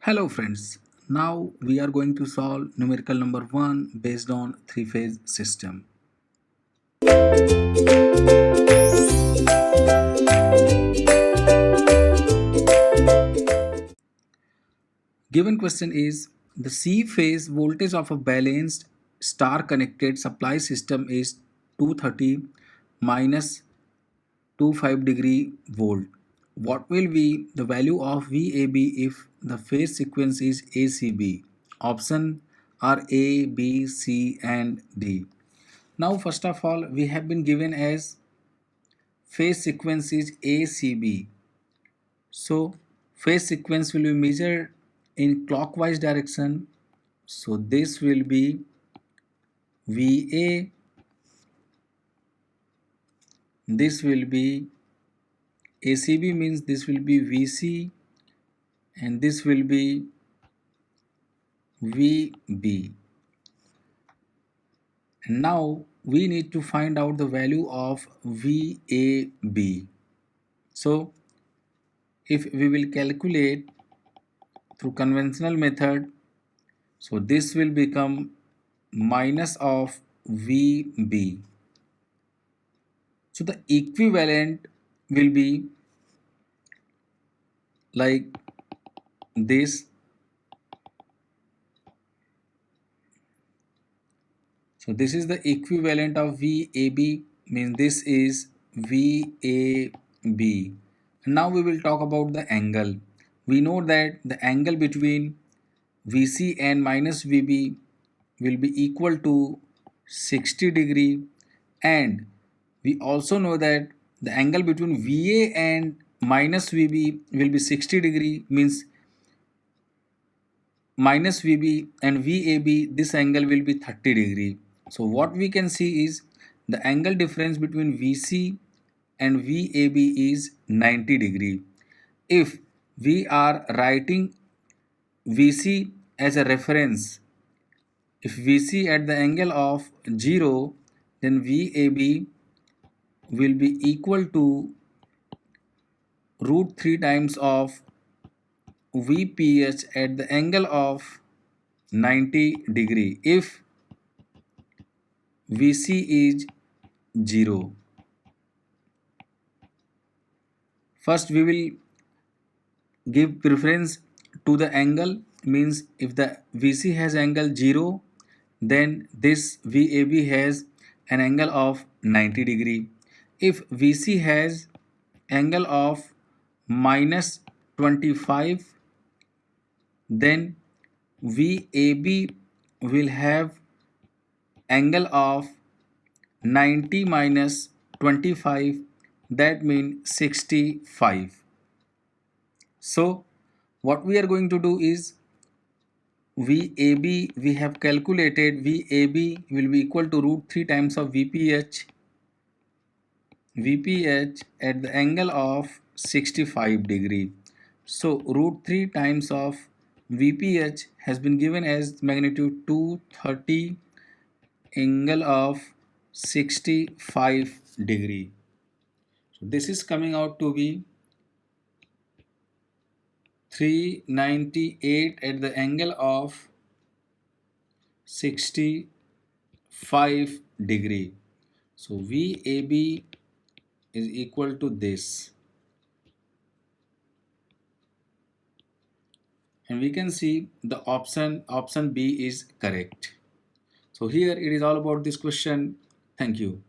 Hello friends, now we are going to solve numerical number 1 based on three-phase system. Given question is the C phase voltage of a balanced star connected supply system is 230 minus 25 degree volt. What will be the value of VAB if the phase sequence is ACB? Option are A, B, C and D. Now first of all we have been given as phase sequence is ACB. So phase sequence will be measured in clockwise direction. So this will be VA, this will be ACB means this will be VC and this will be VB. And now we need to find out the value of VAB. So if we will calculate through conventional method, so this will become minus of VB. So the equivalent will be like this. So this is the equivalent of VAB, means this is VAB. Now we will talk about the angle. We know that the angle between VC and minus VB will be equal to 60 degree, and we also know that the angle between VA and minus VB will be 60 degree, means minus VB and VAB, this angle will be 30 degree. So what we can see is the angle difference between VC and VAB is 90 degree. If we are writing VC as a reference, if VC at the angle of 0, then VAB will be equal to root 3 times of VPH at the angle of 90 degree if VC is 0. First we will give preference to the angle, means if the VC has angle 0, then this VAB has an angle of 90 degree. If VC has angle of minus 25, then VAB will have angle of 90 minus 25, that means 65. So what we are going to do is VAB, we have calculated VAB will be equal to root 3 times of VPH at the angle of 65 degree. So root 3 times of VPH has been given as magnitude 230 angle of 65 degree. So this is coming out to be 398 at the angle of 65 degree. So VAB is equal to this, and we can see the option B is correct. So here it is all about this question. Thank you.